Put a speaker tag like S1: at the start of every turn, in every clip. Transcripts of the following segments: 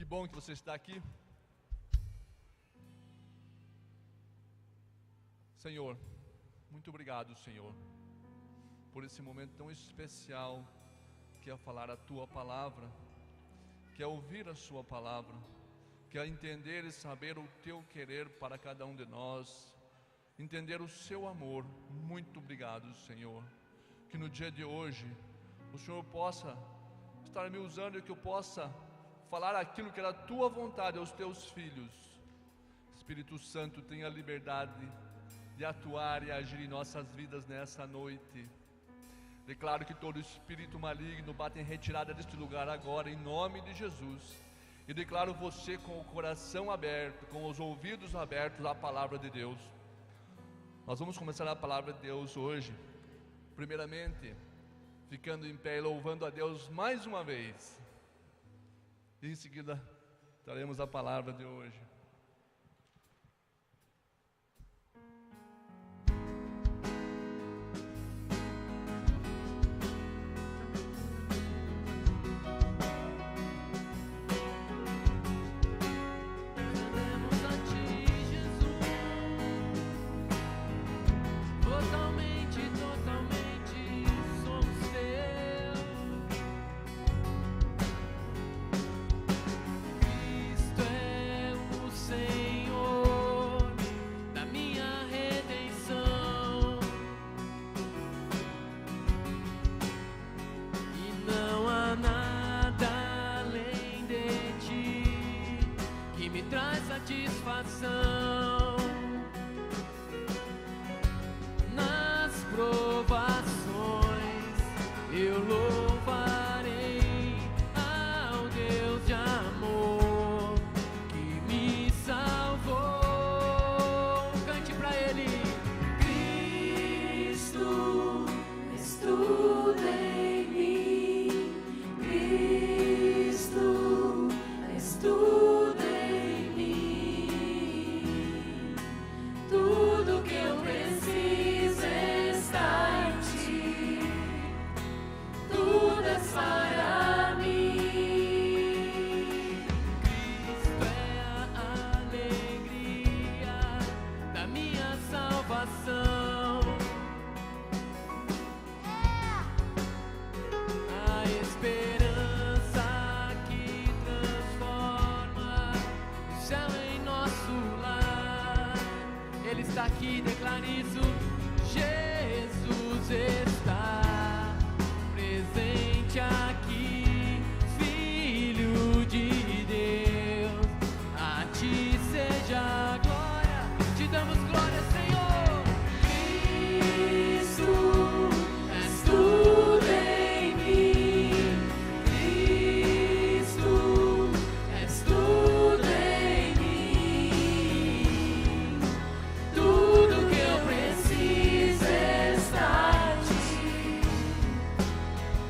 S1: bom que você está aqui. Senhor, muito obrigado, Senhor, por esse momento tão especial que é falar a Tua Palavra, que é ouvir a Sua Palavra, que é entender e saber o Teu querer para cada um de nós, entender o Seu amor. Muito obrigado, Senhor, que no dia de hoje o Senhor possa estar me usando e que eu possa falar aquilo que era a Tua vontade aos Teus filhos. Espírito Santo, tenha a liberdade de atuar e agir em nossas vidas nessa noite. Declaro que todo espírito maligno bate em retirada deste lugar agora, em nome de Jesus. E declaro você com o coração aberto, com os ouvidos abertos à palavra de Deus. Nós vamos começar a palavra de Deus hoje, primeiramente ficando em pé e louvando a Deus mais uma vez. E em seguida traremos a palavra de hoje.
S2: Nas provações eu louvarei ao Deus de amor que me salvou. Cante pra Ele. Cristo, és tudo em mim. Cristo, és tudo. Aqui declare isso. Jesus está presente aqui, Filho de Deus, a Ti seja a glória, Te damos glória, Senhor. Cristo, és tudo em mim. Cristo, és tudo em mim. Tudo que eu preciso está em Ti.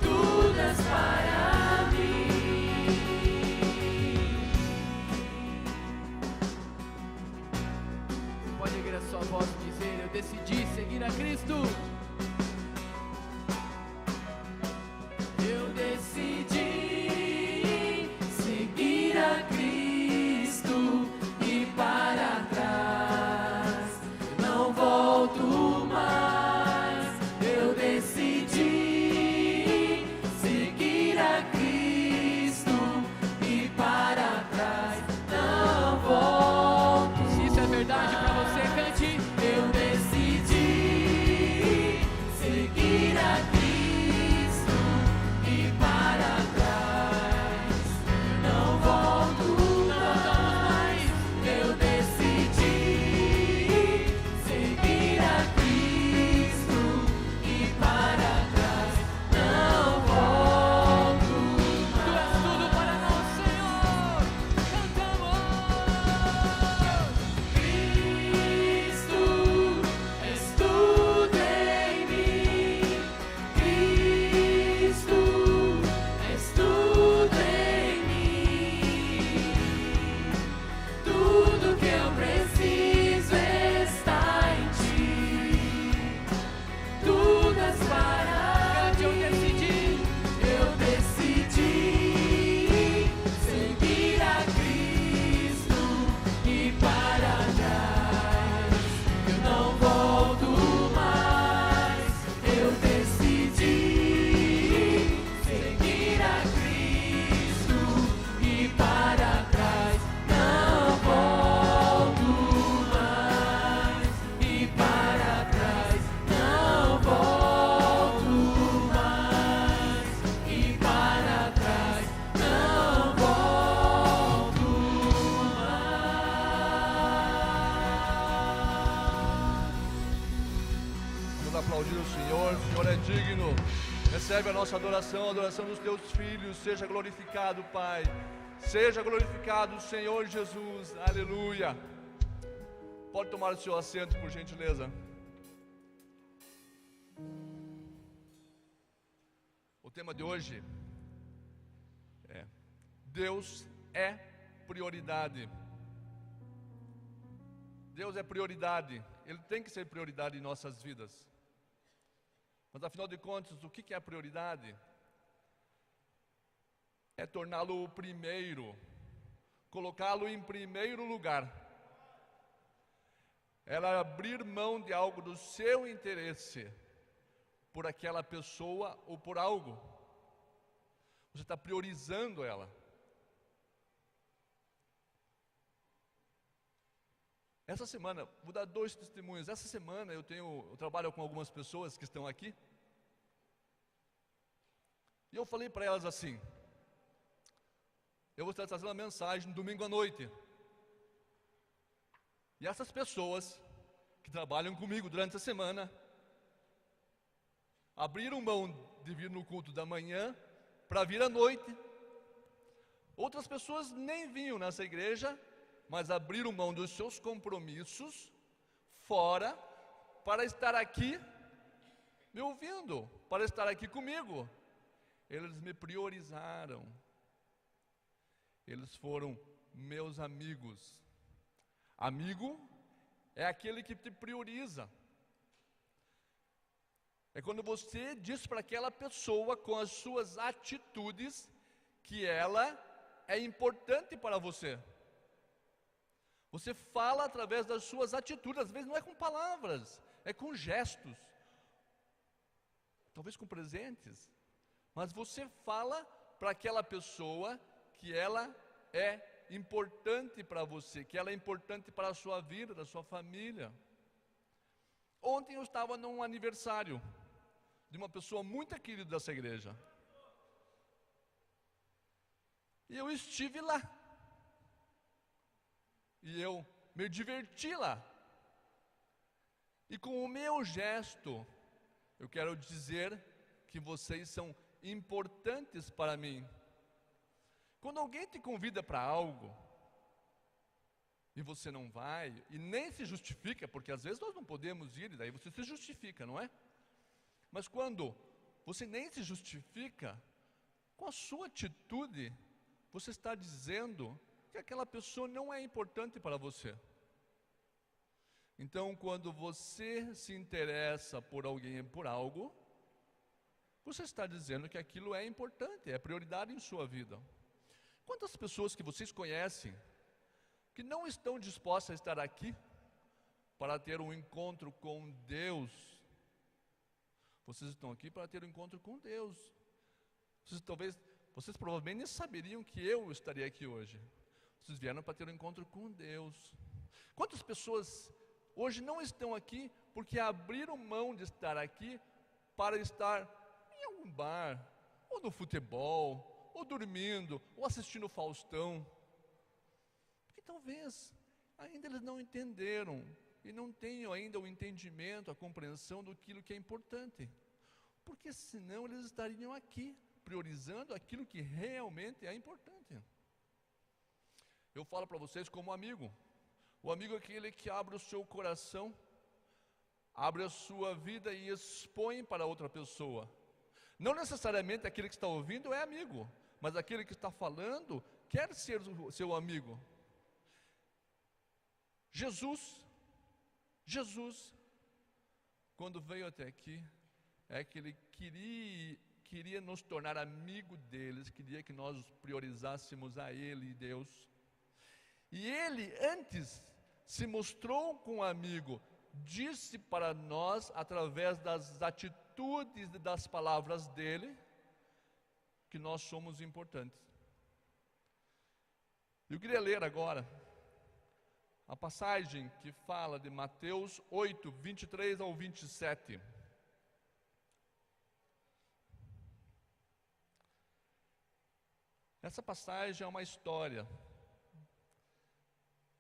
S2: Tudo és para mim. Você pode erguer a sua voz e dizer: eu decidi seguir a Cristo. Eu decidi seguir a Cristo e para trás não volto mais. Eu decidi seguir a Cristo e para trás não volto. Se isso é verdade pra você, cante. Eu decidi
S1: digno. Recebe a nossa adoração, a adoração dos teus filhos. Seja glorificado, Pai. Seja glorificado, Senhor Jesus. Aleluia. Pode tomar o seu assento, por gentileza. O tema de hoje é: Deus é prioridade. Deus é prioridade. Ele tem que ser prioridade em nossas vidas. Mas afinal de contas, o que é a prioridade? É torná-lo o primeiro, colocá-lo em primeiro lugar. Ela abrir mão de algo do seu interesse por aquela pessoa ou por algo. Você está priorizando ela. Essa semana, vou dar 2 testemunhos. Essa semana eu trabalho com algumas pessoas que estão aqui. E eu falei para elas assim: eu vou estar trazendo uma mensagem domingo à noite. E essas pessoas que trabalham comigo durante a semana abriram mão de vir no culto da manhã para vir à noite. Outras pessoas nem vinham nessa igreja, mas abriram mão dos seus compromissos fora para estar aqui me ouvindo, para estar aqui comigo. Eles me priorizaram. Eles foram meus amigos. Amigo é aquele que te prioriza. É quando você diz para aquela pessoa com as suas atitudes que ela é importante para você. Você fala através das suas atitudes, às vezes não é com palavras, é com gestos, talvez com presentes, mas você fala para aquela pessoa que ela é importante para você, que ela é importante para a sua vida, da sua família. Ontem eu estava num aniversário de uma pessoa muito querida dessa igreja, e eu estive lá. E eu me diverti lá. E com o meu gesto, eu quero dizer que vocês são importantes para mim. Quando alguém te convida para algo, e você não vai, e nem se justifica, porque às vezes nós não podemos ir, e daí você se justifica, não é? Mas quando você nem se justifica, com a sua atitude, você está dizendo que aquela pessoa não é importante para você. Então, quando você se interessa por alguém, por algo, você está dizendo que aquilo é importante, é prioridade em sua vida. Quantas pessoas que vocês conhecem que não estão dispostas a estar aqui para ter um encontro com Deus? Vocês estão aqui para ter um encontro com Deus. Vocês provavelmente nem saberiam que eu estaria aqui hoje. Vocês vieram para ter um encontro com Deus. Quantas pessoas hoje não estão aqui porque abriram mão de estar aqui para estar em algum bar, ou no futebol, ou dormindo, ou assistindo o Faustão? Porque talvez ainda eles não entenderam e não tenham ainda o entendimento, a compreensão daquilo que é importante. Porque senão eles estariam aqui priorizando aquilo que realmente é importante. Eu falo para vocês como amigo. O amigo é aquele que abre o seu coração, abre a sua vida e expõe para outra pessoa. Não necessariamente aquele que está ouvindo é amigo, mas aquele que está falando quer ser o seu amigo. Jesus, quando veio até aqui, é que ele queria nos tornar amigo deles, queria que nós priorizássemos a Ele e Deus. E Ele antes se mostrou com um amigo, disse para nós, através das atitudes e das palavras dele, que nós somos importantes. Eu queria ler agora a passagem que fala de Mateus 8, 23 ao 27. Essa passagem é uma história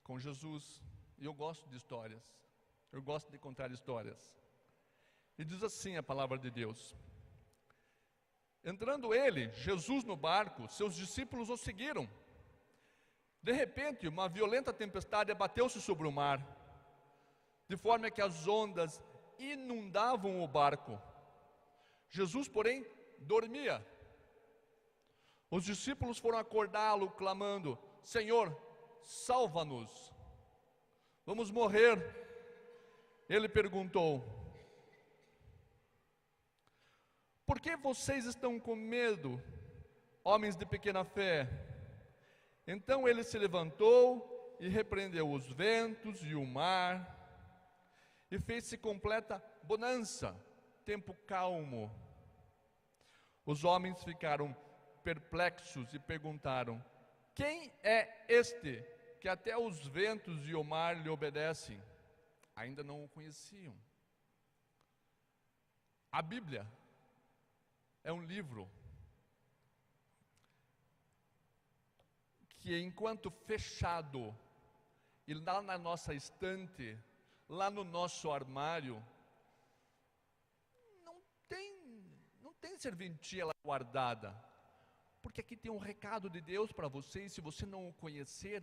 S1: com Jesus, e eu gosto de histórias, eu gosto de contar histórias. E diz assim a palavra de Deus: entrando ele, Jesus, no barco, seus discípulos o seguiram. De repente, uma violenta tempestade abateu-se sobre o mar, de forma que as ondas inundavam o barco. Jesus, porém, dormia. Os discípulos foram acordá-lo, clamando: Senhor, salva-nos, vamos morrer. Ele perguntou: por que vocês estão com medo, homens de pequena fé? Então ele se levantou e repreendeu os ventos e o mar, e fez-se completa bonança, tempo calmo. Os homens ficaram perplexos e perguntaram: quem é este que até os ventos e o mar lhe obedecem? Ainda não o conheciam. A Bíblia é um livro que, enquanto fechado e lá na nossa estante, lá no nosso armário, não tem serventia lá guardada, porque aqui tem um recado de Deus para você, e se você não o conhecer,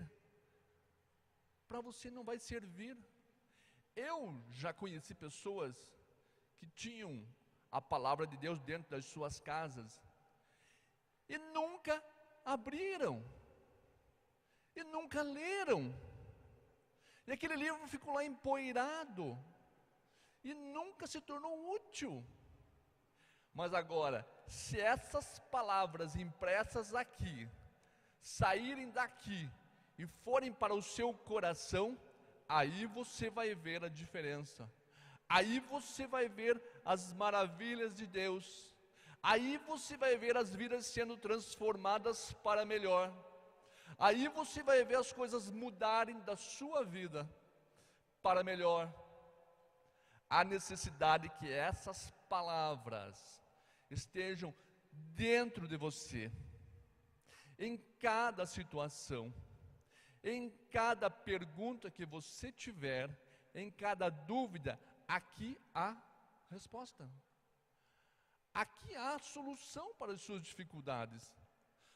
S1: para você não vai servir. Eu já conheci pessoas que tinham a palavra de Deus dentro das suas casas e nunca abriram, e nunca leram, e aquele livro ficou lá empoeirado e nunca se tornou útil. Mas agora, se essas palavras impressas aqui saírem daqui e forem para o seu coração, aí você vai ver a diferença. Aí você vai ver as maravilhas de Deus. Aí você vai ver as vidas sendo transformadas para melhor. Aí você vai ver as coisas mudarem da sua vida para melhor. Há necessidade que essas palavras estejam dentro de você, em cada situação, em cada pergunta que você tiver, em cada dúvida. Aqui há resposta. Aqui há solução para as suas dificuldades.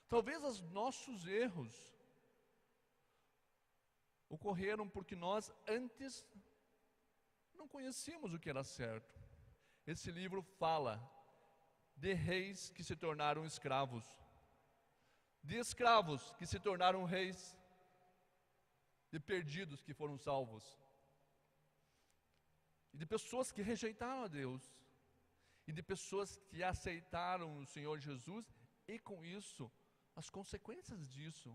S1: Talvez os nossos erros ocorreram porque nós antes não conhecíamos o que era certo. Esse livro fala de reis que se tornaram escravos, de escravos que se tornaram reis, de perdidos que foram salvos, e de pessoas que rejeitaram a Deus, e de pessoas que aceitaram o Senhor Jesus, e com isso, as consequências disso,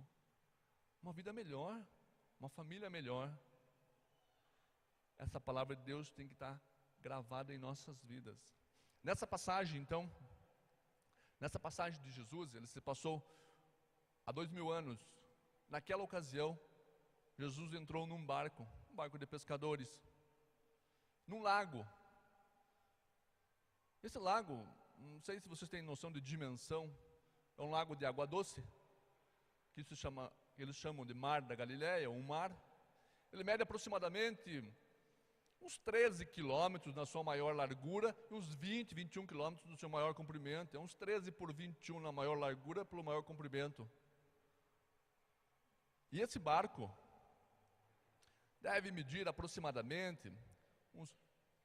S1: uma vida melhor, uma família melhor. Essa palavra de Deus tem que estar gravada em nossas vidas. Nessa passagem, então, nessa passagem de Jesus, ele se passou há 2000 anos. Naquela ocasião, Jesus entrou num barco, um barco de pescadores, num lago. Esse lago, não sei se vocês têm noção de dimensão, é um lago de água doce, que eles chamam de Mar da Galileia, um mar. Ele mede aproximadamente uns 13 quilômetros na sua maior largura, e uns 20, 21 quilômetros no seu maior comprimento. É uns 13 por 21 na maior largura pelo maior comprimento. E esse barco deve medir aproximadamente uns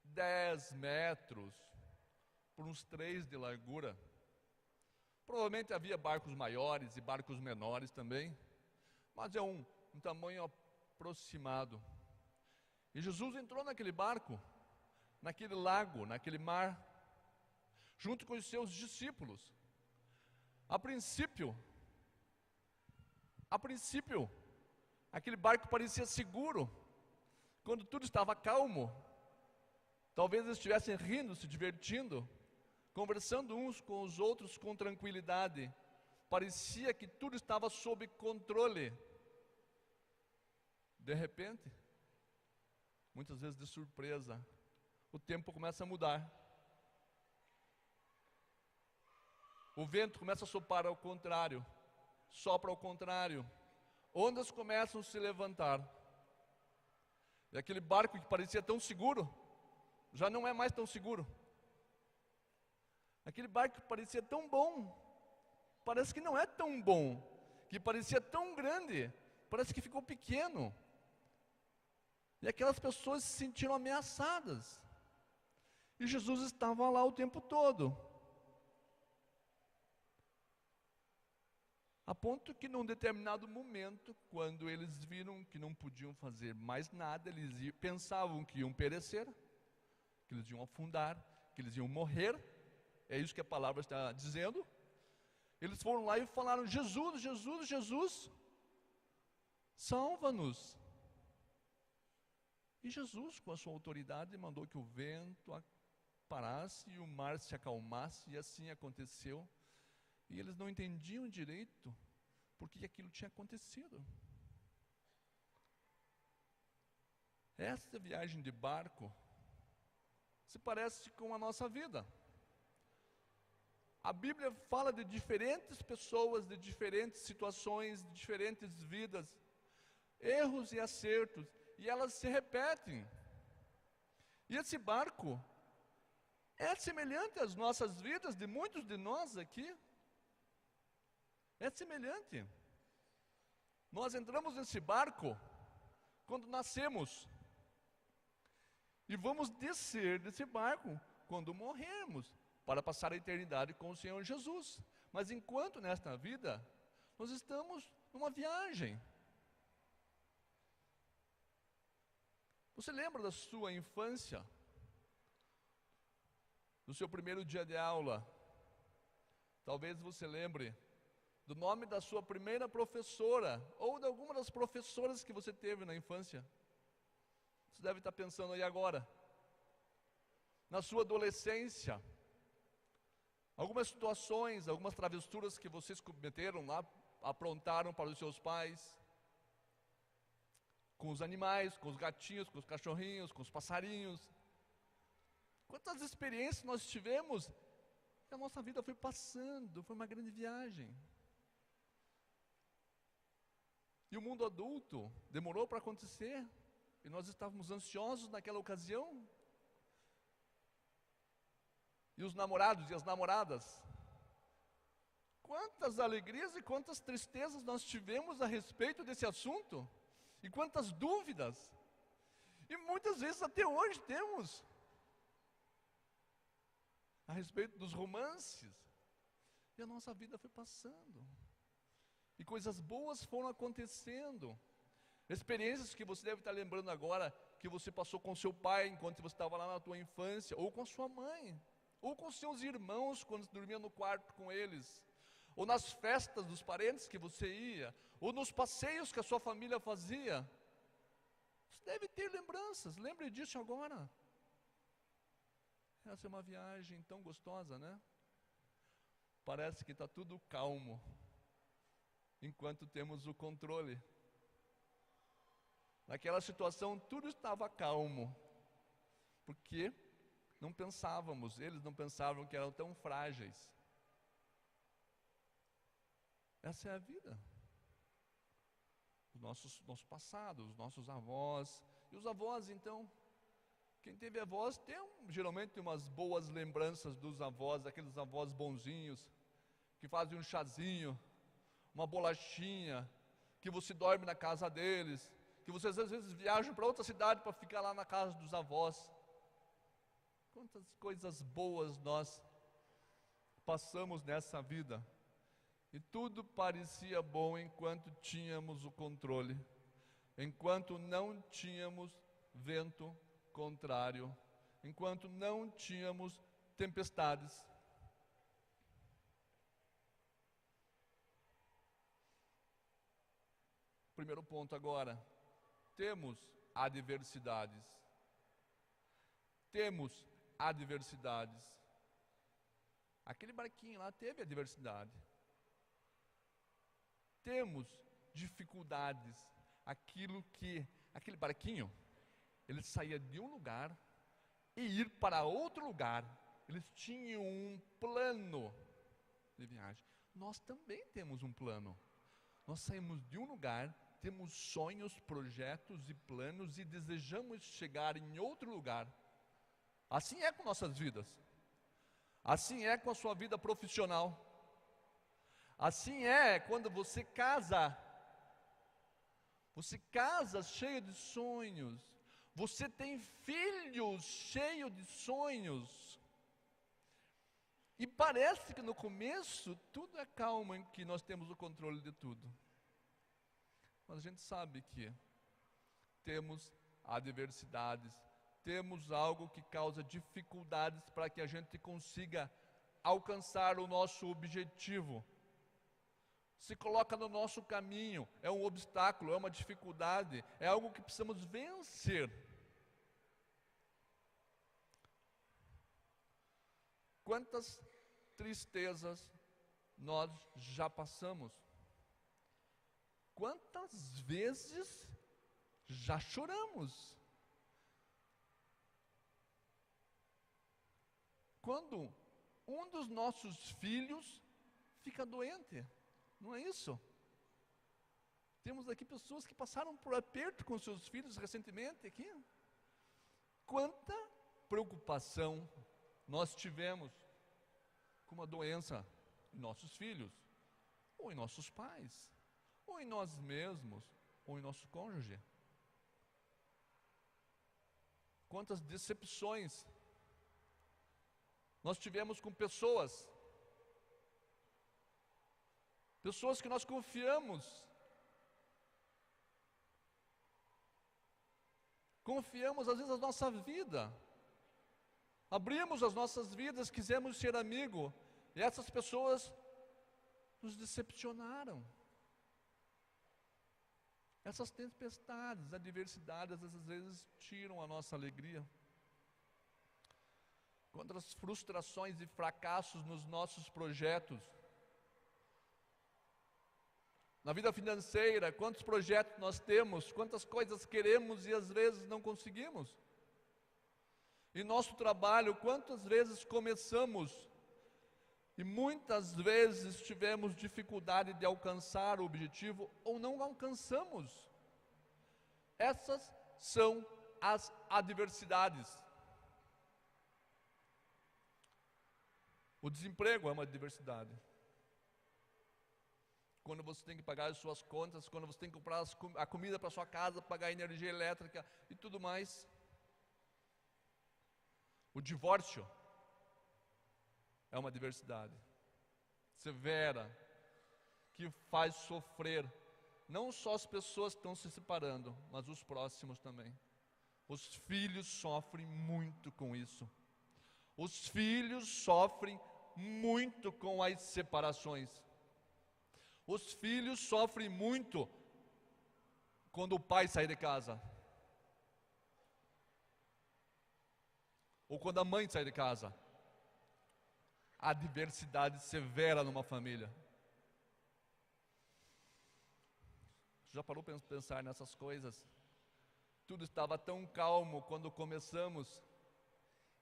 S1: 10 metros por uns 3 de largura. Provavelmente havia barcos maiores e barcos menores também, mas é um tamanho aproximado. E Jesus entrou naquele barco, naquele lago, naquele mar, junto com os seus discípulos. A princípio, aquele barco parecia seguro, quando tudo estava calmo. Talvez eles estivessem rindo, se divertindo, conversando uns com os outros com tranquilidade. Parecia que tudo estava sob controle. De repente, muitas vezes de surpresa, o tempo começa a mudar. O vento começa a soprar ao contrário, sopra ao contrário. Ondas começam a se levantar. E aquele barco que parecia tão seguro, já não é mais tão seguro. Aquele barco que parecia tão bom, parece que não é tão bom. Que parecia tão grande, parece que ficou pequeno. E aquelas pessoas se sentiram ameaçadas. E Jesus estava lá o tempo todo. A ponto que num determinado momento, quando eles viram que não podiam fazer mais nada, pensavam que iam perecer, que eles iam afundar, que eles iam morrer. É isso que a palavra está dizendo. Eles foram lá e falaram: Jesus, Jesus, Jesus, salva-nos. E Jesus, com a sua autoridade, mandou que o vento parasse e o mar se acalmasse, e assim aconteceu. E eles não entendiam direito por que aquilo tinha acontecido. Essa viagem de barco se parece com a nossa vida. A Bíblia fala de diferentes pessoas, de diferentes situações, de diferentes vidas, erros e acertos, e elas se repetem. E esse barco é semelhante às nossas vidas, de muitos de nós aqui. É semelhante. Nós entramos nesse barco quando nascemos, e vamos descer desse barco quando morrermos, para passar a eternidade com o Senhor Jesus. Mas enquanto nesta vida, nós estamos numa viagem. Você lembra da sua infância? Do seu primeiro dia de aula? Talvez você lembre do nome da sua primeira professora, ou de alguma das professoras que você teve na infância. Você deve estar pensando aí agora. Na sua adolescência, algumas situações, algumas travessuras que vocês cometeram lá, aprontaram para os seus pais, com os animais, com os gatinhos, com os cachorrinhos, com os passarinhos. Quantas experiências nós tivemos, e a nossa vida foi passando, foi uma grande viagem. E o mundo adulto demorou para acontecer, e nós estávamos ansiosos naquela ocasião. E os namorados e as namoradas, quantas alegrias e quantas tristezas nós tivemos a respeito desse assunto, e quantas dúvidas, e muitas vezes até hoje temos, a respeito dos romances. E a nossa vida foi passando, e coisas boas foram acontecendo, experiências que você deve estar lembrando agora, que você passou com seu pai enquanto você estava lá na tua infância, ou com a sua mãe, ou com seus irmãos quando você dormia no quarto com eles, ou nas festas dos parentes que você ia, ou nos passeios que a sua família fazia. Você deve ter lembranças, lembre disso agora. Essa é uma viagem tão gostosa, né? Parece que está tudo calmo, enquanto temos o controle. Naquela situação tudo estava calmo, porque não pensávamos, eles não pensavam que eram tão frágeis. Essa é a vida. Nosso passado, os nossos avós. E os avós, então, quem teve avós tem geralmente umas boas lembranças dos avós, aqueles avós bonzinhos, que fazem um chazinho, uma bolachinha, que você dorme na casa deles, que vocês às vezes viajam para outra cidade para ficar lá na casa dos avós. Quantas coisas boas nós passamos nessa vida. E tudo parecia bom enquanto tínhamos o controle, enquanto não tínhamos vento contrário, enquanto não tínhamos tempestades. Primeiro ponto agora, temos adversidades. Temos adversidades. Aquele barquinho lá teve adversidade. Temos dificuldades. Aquele barquinho, ele saía de um lugar e ir para outro lugar. Eles tinham um plano de viagem. Nós também temos um plano. Nós saímos de um lugar, temos sonhos, projetos e planos e desejamos chegar em outro lugar. Assim é com nossas vidas. Assim é com a sua vida profissional. Assim é quando você casa. Você casa cheio de sonhos. Você tem filhos cheio de sonhos. E parece que no começo tudo é calmo, em que nós temos o controle de tudo. Mas a gente sabe que temos adversidades, temos algo que causa dificuldades para que a gente consiga alcançar o nosso objetivo. Se coloca no nosso caminho, é um obstáculo, é uma dificuldade, é algo que precisamos vencer. Quantas tristezas nós já passamos? Quantas vezes já choramos? Quando um dos nossos filhos fica doente, não é isso? Temos aqui pessoas que passaram por aperto com seus filhos recentemente aqui. Quanta preocupação nós tivemos com uma doença em nossos filhos, ou em nossos pais, ou em nós mesmos, ou em nosso cônjuge. Quantas decepções nós tivemos com pessoas que nós confiamos às vezes a nossa vida, abrimos as nossas vidas, quisemos ser amigo, e essas pessoas nos decepcionaram. Essas tempestades, adversidades, às vezes tiram a nossa alegria. Quantas frustrações e fracassos nos nossos projetos. Na vida financeira, quantos projetos nós temos, quantas coisas queremos e às vezes não conseguimos. Em nosso trabalho, quantas vezes começamos e muitas vezes tivemos dificuldade de alcançar o objetivo ou não alcançamos. Essas são as adversidades. O desemprego é uma adversidade. Quando você tem que pagar as suas contas, quando você tem que comprar a comida para sua casa, pagar a energia elétrica e tudo mais. O divórcio é uma adversidade severa, que faz sofrer não só as pessoas que estão se separando, mas os próximos também. Os filhos sofrem muito com isso. Os filhos sofrem muito com as separações. Os filhos sofrem muito quando o pai sai de casa, ou quando a mãe sai de casa. A adversidade severa numa família. Já parou para pensar nessas coisas? Tudo estava tão calmo quando começamos,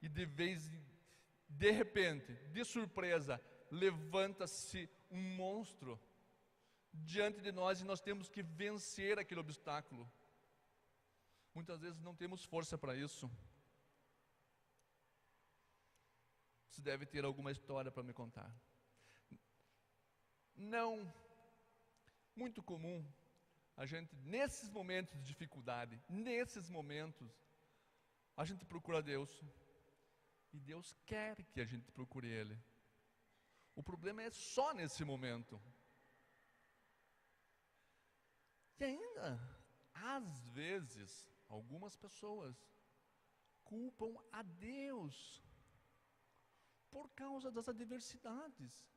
S1: e de repente, de surpresa, levanta-se um monstro diante de nós e nós temos que vencer aquele obstáculo. Muitas vezes não temos força para isso. Você deve ter alguma história para me contar. Não, muito comum, a gente, nesses momentos de dificuldade, nesses momentos, a gente procura Deus. E Deus quer que a gente procure Ele. O problema é só nesse momento. E ainda, às vezes, algumas pessoas culpam a Deus por causa das adversidades.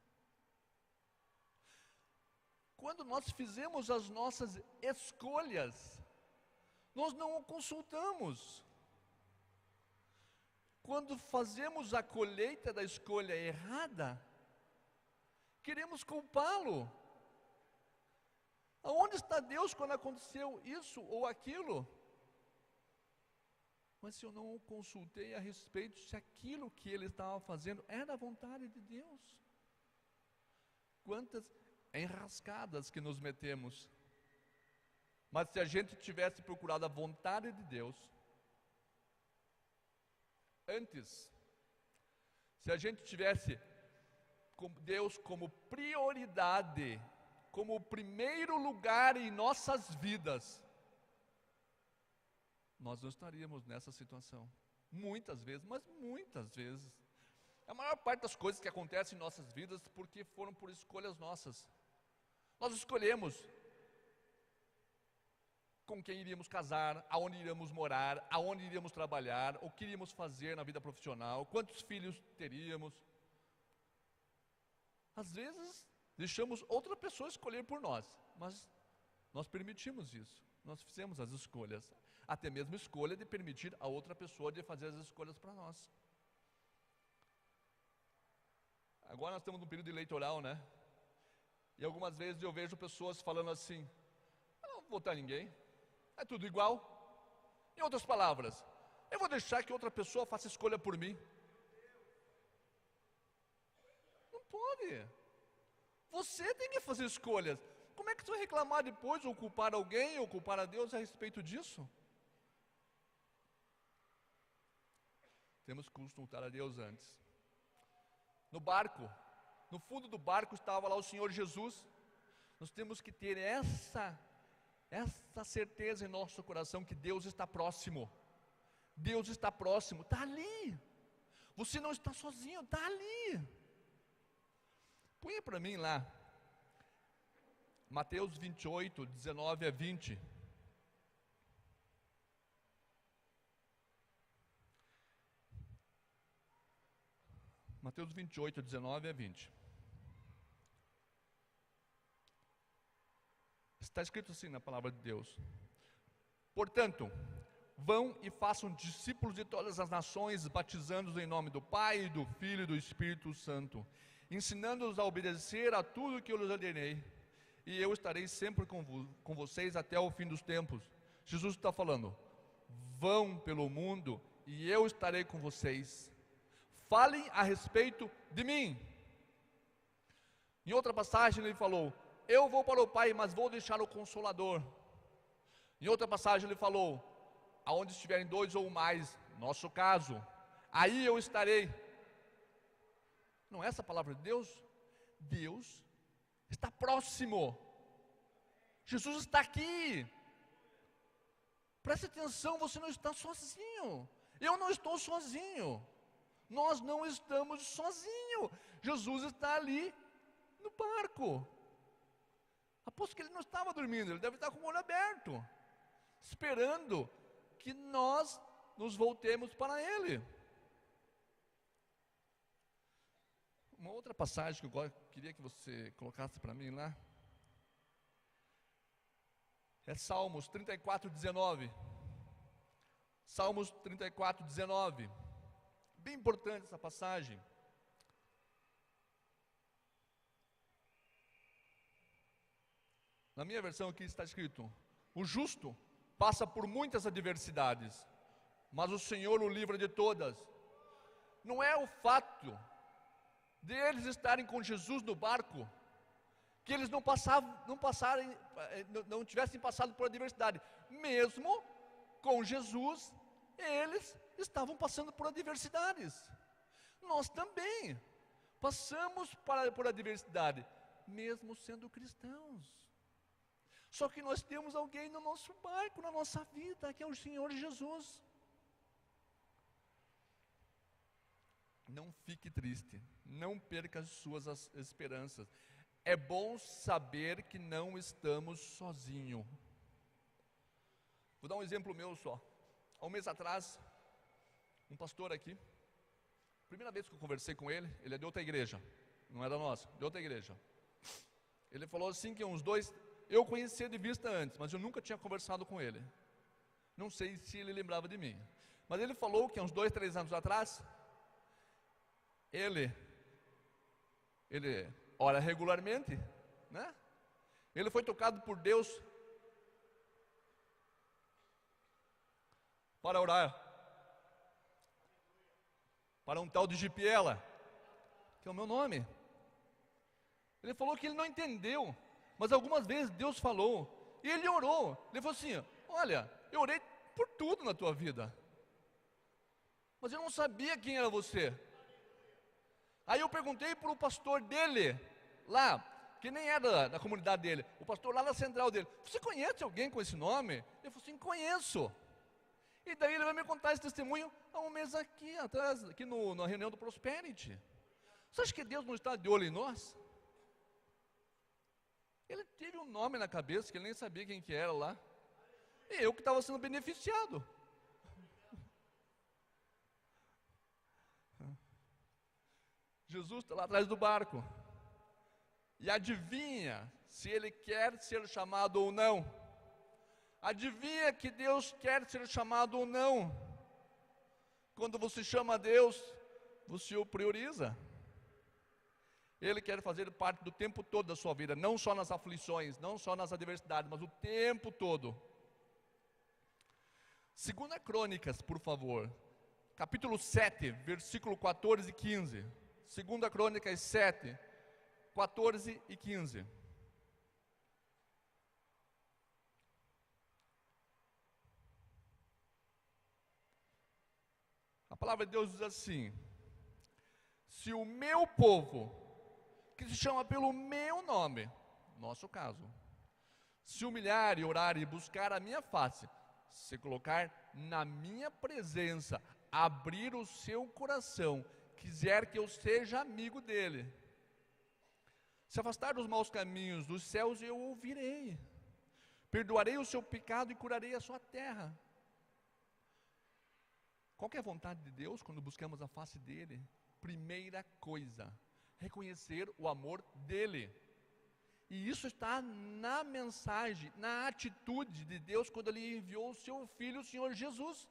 S1: Quando nós fizemos as nossas escolhas, nós não o consultamos. Quando fazemos a colheita da escolha errada, queremos culpá-lo. Aonde está Deus quando aconteceu isso ou aquilo? Mas se eu não o consultei a respeito se aquilo que ele estava fazendo era a vontade de Deus. Quantas enrascadas que nos metemos. Mas se a gente tivesse procurado a vontade de Deus antes, Se a gente tivesse Deus como prioridade, como o primeiro lugar em nossas vidas, nós não estaríamos nessa situação. Muitas vezes, mas muitas vezes. A maior parte das coisas que acontecem em nossas vidas porque foram por escolhas nossas. Nós escolhemos com quem iríamos casar, aonde iríamos morar, aonde iríamos trabalhar, o que iríamos fazer na vida profissional, quantos filhos teríamos. Às vezes, deixamos outra pessoa escolher por nós, mas nós permitimos isso, nós fizemos as escolhas, até mesmo escolha de permitir a outra pessoa de fazer as escolhas para nós. Agora nós estamos num período eleitoral, né? E algumas vezes eu vejo pessoas falando assim: eu não vou votar em ninguém, é tudo igual. Em outras palavras, eu vou deixar que outra pessoa faça escolha por mim. Não pode. Você tem que fazer escolhas. Como é que você vai reclamar depois, ou culpar alguém, ou culpar a Deus a respeito disso? Temos que consultar a Deus antes. No barco, no fundo do barco estava lá o Senhor Jesus. Nós temos que ter essa certeza em nosso coração que Deus está próximo. Deus está próximo, está ali. Você não está sozinho, está ali. Põe para mim lá, Mateus 28, 19 a 20. Mateus 28, 19 a 20. Está escrito assim na palavra de Deus: portanto, vão e façam discípulos de todas as nações, batizando-os em nome do Pai, do Filho e do Espírito Santo, ensinando-os a obedecer a tudo que eu lhes ordenei, e eu estarei sempre com vocês até o fim dos tempos. Jesus está falando: vão pelo mundo e eu estarei com vocês. Falem a respeito de mim. Em outra passagem ele falou: eu vou para o Pai, mas vou deixar o Consolador. Em outra passagem ele falou: aonde estiverem dois ou mais, nosso caso, aí eu estarei. Não é essa a palavra de Deus? Deus está próximo. Jesus está aqui. Preste atenção, você não está sozinho. Eu não estou sozinho. Nós não estamos sozinhos. Jesus está ali no barco. Aposto que ele não estava dormindo, ele deve estar com o olho aberto, esperando que nós nos voltemos para ele. Uma outra passagem que eu queria que você colocasse para mim lá é Salmos 34, 19. Salmos 34, 19. Bem importante essa passagem. Na minha versão aqui está escrito: o justo passa por muitas adversidades, mas o Senhor o livra de todas. Não é o fato de eles estarem com Jesus no barco, que eles não tivessem passado por adversidade. Mesmo com Jesus, eles estavam passando por adversidades. Nós também passamos por adversidade, mesmo sendo cristãos. Só que nós temos alguém no nosso barco, na nossa vida, que é o Senhor Jesus. Não fique triste, não perca as suas esperanças. É bom saber que não estamos sozinhos. Vou dar um exemplo meu só. Há um mês atrás, um pastor aqui, primeira vez que eu conversei com ele é de outra igreja, não é da nossa, de outra igreja. Ele falou assim que eu conhecia de vista antes, mas eu nunca tinha conversado com ele. Não sei se ele lembrava de mim, mas ele falou que há uns 2, 3 anos atrás, ele ora regularmente, né? Ele foi tocado por Deus para orar para um tal de Gipiela, que é o meu nome. Ele falou que ele não entendeu, mas algumas vezes Deus falou, e ele orou. Ele falou assim: olha, eu orei por tudo na tua vida, mas eu não sabia quem era você. Aí eu perguntei para o pastor dele, lá, que nem era da comunidade dele, o pastor lá na central dele: você conhece alguém com esse nome? Ele falou assim: conheço. E daí ele vai me contar esse testemunho há um mês aqui atrás, aqui na reunião do Prosperity. Você acha que Deus não está de olho em nós? Ele teve um nome na cabeça que ele nem sabia quem que era lá. E eu que estava sendo beneficiado. Jesus está lá atrás do barco. E adivinha se ele quer ser chamado ou não. Adivinha que Deus quer ser chamado ou não. Quando você chama a Deus, você o prioriza. Ele quer fazer parte do tempo todo da sua vida, não só nas aflições, não só nas adversidades, mas o tempo todo. 2 Crônicas, por favor, capítulo 7, versículo 14 e 15. 2 Crônicas 7, 14 e 15. A palavra de Deus diz assim: se o meu povo, que se chama pelo meu nome, nosso caso, se humilhar e orar e buscar a minha face, se colocar na minha presença, abrir o seu coração, quiser que eu seja amigo dele, se afastar dos maus caminhos, dos céus eu ouvirei, perdoarei o seu pecado e curarei a sua terra. Qual que é a vontade de Deus quando buscamos a face dele? Primeira coisa, reconhecer o amor dele. E isso está na mensagem, na atitude de Deus quando ele enviou o seu filho, o Senhor Jesus,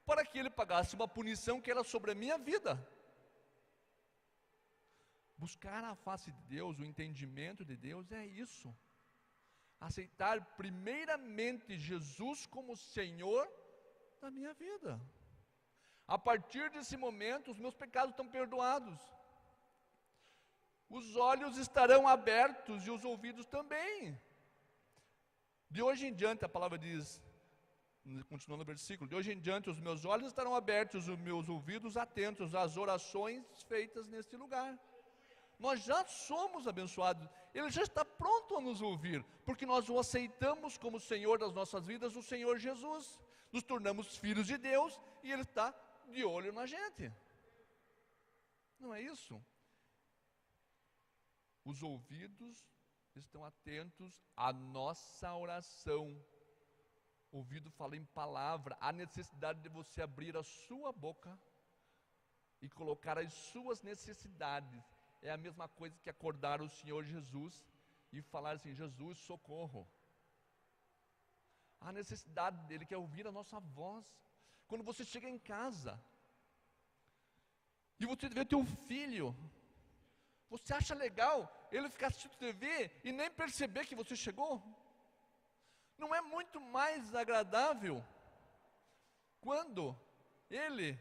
S1: para que ele pagasse uma punição que era sobre a minha vida. Buscar a face de Deus, o entendimento de Deus é isso. Aceitar primeiramente Jesus como Senhor da minha vida. A partir desse momento, os meus pecados estão perdoados. Os olhos estarão abertos e os ouvidos também. De hoje em diante, a palavra diz, continuando no versículo: de hoje em diante os meus olhos estarão abertos, os meus ouvidos atentos às orações feitas neste lugar. Nós já somos abençoados, Ele já está pronto a nos ouvir, porque nós o aceitamos como Senhor das nossas vidas, o Senhor Jesus. Nos tornamos filhos de Deus e Ele está de olho na gente. Não é isso? Os ouvidos estão atentos à nossa oração. O ouvido fala em palavra. A necessidade de você abrir a sua boca e colocar as suas necessidades é a mesma coisa que acordar o Senhor Jesus e falar assim: Jesus, socorro. A necessidade dele quer ouvir a nossa voz. Quando você chega em casa e você vê teu filho, você acha legal ele ficar assistindo TV e nem perceber que você chegou? Não é muito mais agradável quando ele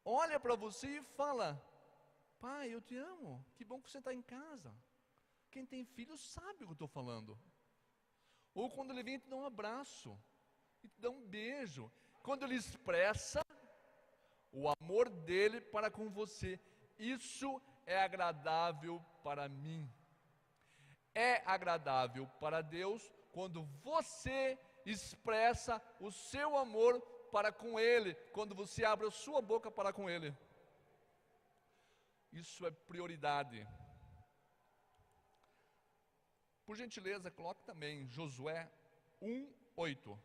S1: olha para você e fala: pai, eu te amo, que bom que você está em casa. Quem tem filho sabe o que eu estou falando. Ou quando ele vem e te dá um abraço, e te dá um beijo, quando ele expressa o amor dele para com você. Isso é agradável para mim. É agradável para Deus quando você expressa o seu amor para com Ele, quando você abre a sua boca para com Ele. Isso é prioridade. Por gentileza, coloque também Josué 1:8.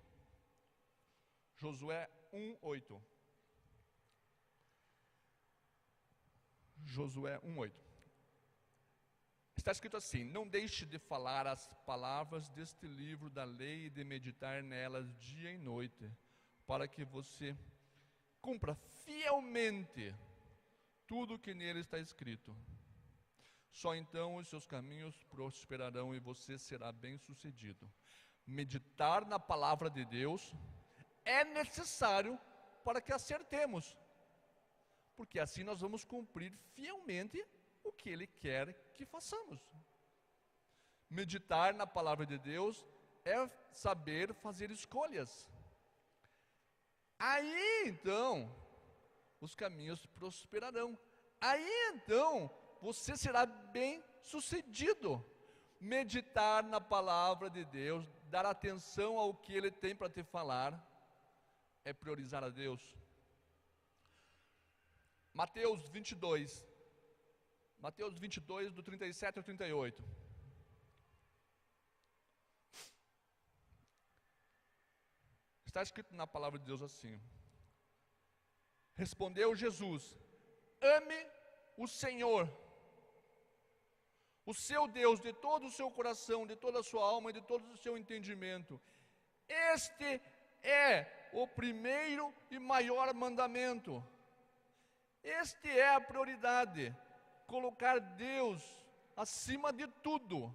S1: Josué 1:8. Josué 1:8. Está escrito assim: não deixe de falar as palavras deste livro da lei e de meditar nelas dia e noite, para que você cumpra fielmente tudo o que nele está escrito. Só então os seus caminhos prosperarão e você será bem-sucedido. Meditar na palavra de Deus é necessário para que acertemos, porque assim nós vamos cumprir fielmente o que Ele quer que façamos. Meditar na palavra de Deus é saber fazer escolhas. Aí então os caminhos prosperarão. aí então você será bem sucedido. Meditar na palavra de Deus, dar atenção ao que Ele tem para te falar, é priorizar a Deus. Mateus 22, do 37 ao 38. Está escrito na palavra de Deus assim: respondeu Jesus: ame o Senhor, o seu Deus, de todo o seu coração, de toda a sua alma e de todo o seu entendimento. Este é o primeiro e maior mandamento. Este é a prioridade, colocar Deus acima de tudo,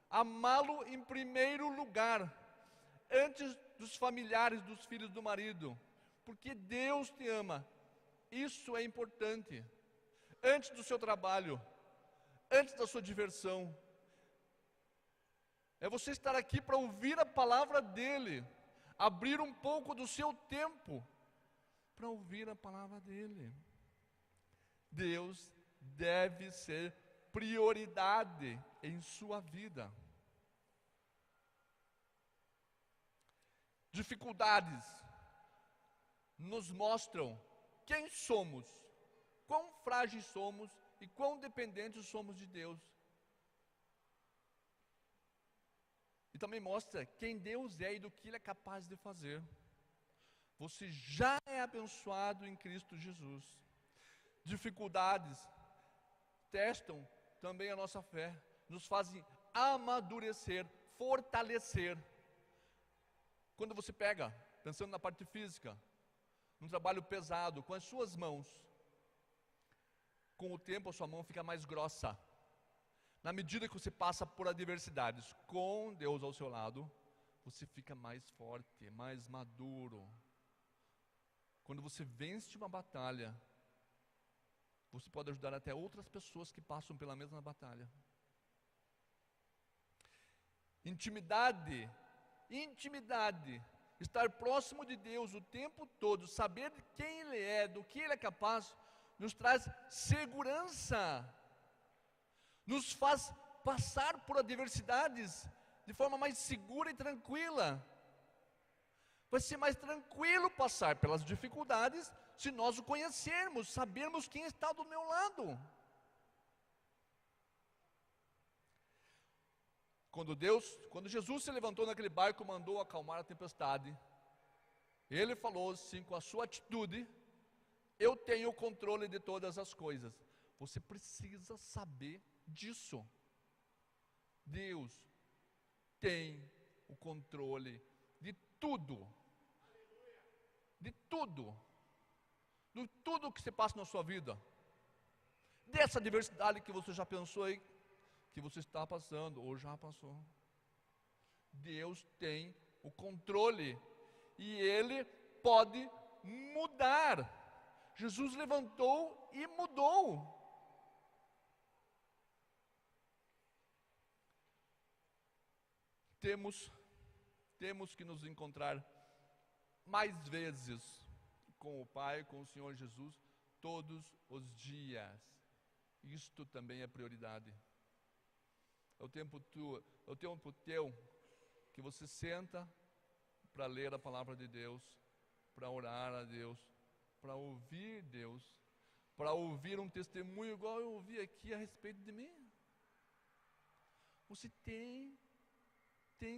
S1: amá-lo em primeiro lugar, antes dos familiares, dos filhos do marido, porque Deus te ama. Isso é importante. Antes do seu trabalho, antes da sua diversão, é você estar aqui para ouvir a palavra dEle, abrir um pouco do seu tempo para ouvir a palavra dEle. Deus deve ser prioridade em sua vida. Dificuldades nos mostram quem somos, quão frágeis somos e quão dependentes somos de Deus. E também mostra quem Deus é e do que Ele é capaz de fazer. Você já é abençoado em Cristo Jesus. Dificuldades testam também a nossa fé, nos fazem amadurecer, fortalecer. Quando você pega, pensando na parte física, um trabalho pesado com as suas mãos, com o tempo a sua mão fica mais grossa. Na medida que você passa por adversidades, com Deus ao seu lado, você fica mais forte, mais maduro. Quando você vence uma batalha, você pode ajudar até outras pessoas que passam pela mesma batalha. Intimidade, estar próximo de Deus o tempo todo, saber quem Ele é, do que Ele é capaz, nos traz segurança, nos faz passar por adversidades de forma mais segura e tranquila. Vai ser mais tranquilo passar pelas dificuldades se nós o conhecermos, sabermos quem está do meu lado. Quando Jesus se levantou naquele barco e mandou acalmar a tempestade, Ele falou assim, com a sua atitude: eu tenho o controle de todas as coisas. Você precisa saber disso. Deus tem o controle de tudo. De tudo. De tudo que se passa na sua vida. Dessa diversidade que você já pensou aí, que você está passando, ou já passou. Deus tem o controle. E Ele pode mudar. Jesus levantou e mudou. Temos que nos encontrar mais vezes com o Pai, com o Senhor Jesus, todos os dias. Isto também é prioridade. É o tempo teu que você senta para ler a palavra de Deus, para orar a Deus, para ouvir Deus, para ouvir um testemunho igual eu ouvi aqui a respeito de mim. Você tem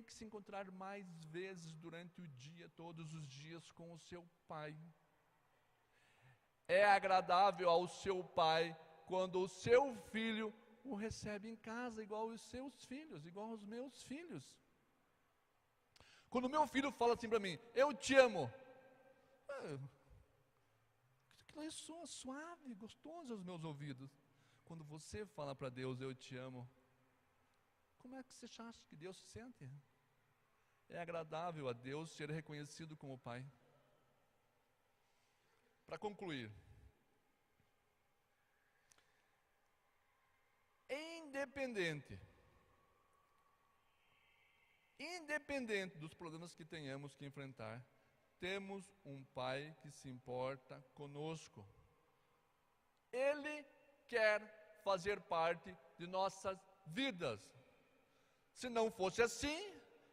S1: que se encontrar mais vezes durante o dia, todos os dias com o seu Pai. É agradável ao seu Pai quando o seu filho o recebe em casa, igual os seus filhos, igual os meus filhos. Quando meu filho fala assim para mim: eu te amo, aquilo soa suave, gostoso aos meus ouvidos. Quando você fala para Deus: eu te amo, como é que você acha que Deus se sente? É agradável a Deus ser reconhecido como Pai. Para concluir, independente dos problemas que tenhamos que enfrentar, temos um Pai que se importa conosco. Ele quer fazer parte de nossas vidas. Se não fosse assim,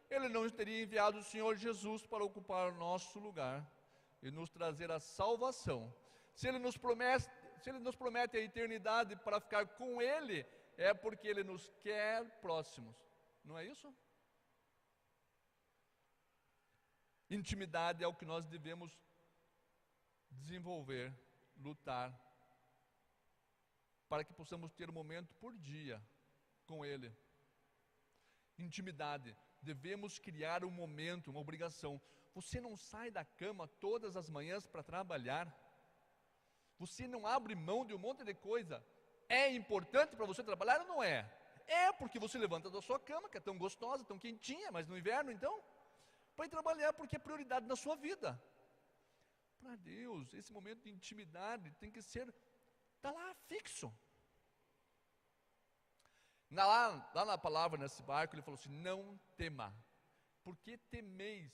S1: Ele não teria enviado o Senhor Jesus para ocupar o nosso lugar e nos trazer a salvação. Se Ele nos promete a eternidade para ficar com Ele, é porque Ele nos quer próximos. Não é isso? Intimidade é o que nós devemos desenvolver, lutar, para que possamos ter um momento por dia com Ele. Intimidade, devemos criar um momento, uma obrigação. Você não sai da cama todas as manhãs para trabalhar? Você não abre mão de um monte de coisa? É importante para você trabalhar ou não é? É, porque você levanta da sua cama, que é tão gostosa, tão quentinha, mas no inverno então, para ir trabalhar, porque é prioridade na sua vida. Para Deus, esse momento de intimidade tem que ser, está lá fixo. Lá na palavra, nesse barco, ele falou assim: não tema. Por que temeis?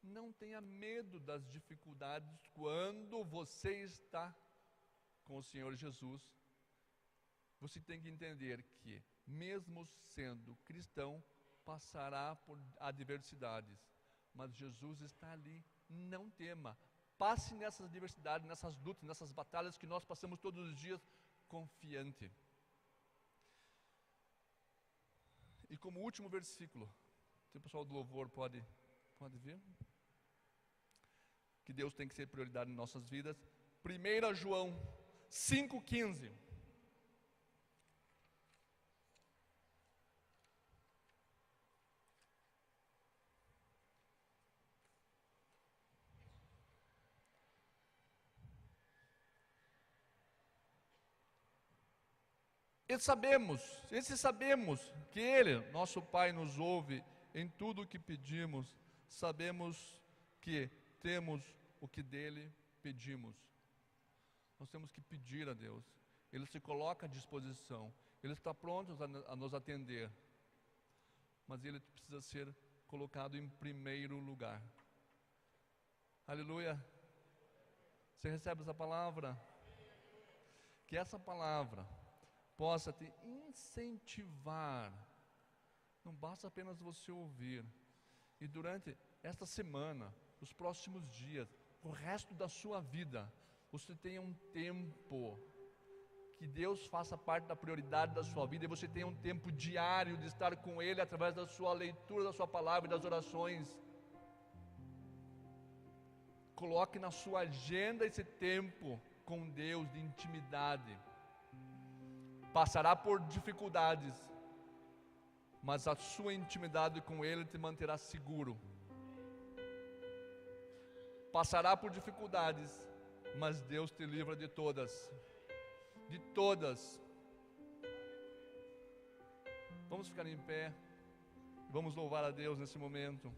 S1: Não tenha medo das dificuldades quando você está com o Senhor Jesus. Você tem que entender que, mesmo sendo cristão, passará por adversidades, mas Jesus está ali. Não tema. Passe nessas adversidades, nessas lutas, nessas batalhas que nós passamos todos os dias, confiante. E como último versículo, se o pessoal do louvor pode ver, que Deus tem que ser prioridade em nossas vidas. 1 João 5,15. E sabemos que Ele, nosso Pai, nos ouve em tudo o que pedimos. Sabemos que temos o que dele pedimos. Nós temos que pedir a Deus. Ele se coloca à disposição. Ele está pronto a nos atender. Mas Ele precisa ser colocado em primeiro lugar. Aleluia. Você recebe essa palavra? Que essa palavra possa te incentivar. Não basta apenas você ouvir. E durante esta semana, os próximos dias, o resto da sua vida, você tenha um tempo, que Deus faça parte da prioridade da sua vida, e você tenha um tempo diário de estar com Ele, através da sua leitura, da sua palavra e das orações. Coloque na sua agenda esse tempo com Deus, de intimidade. Passará por dificuldades, mas a sua intimidade com Ele te manterá seguro. Passará por dificuldades, mas Deus te livra de todas. De todas. Vamos ficar em pé. Vamos louvar a Deus nesse momento.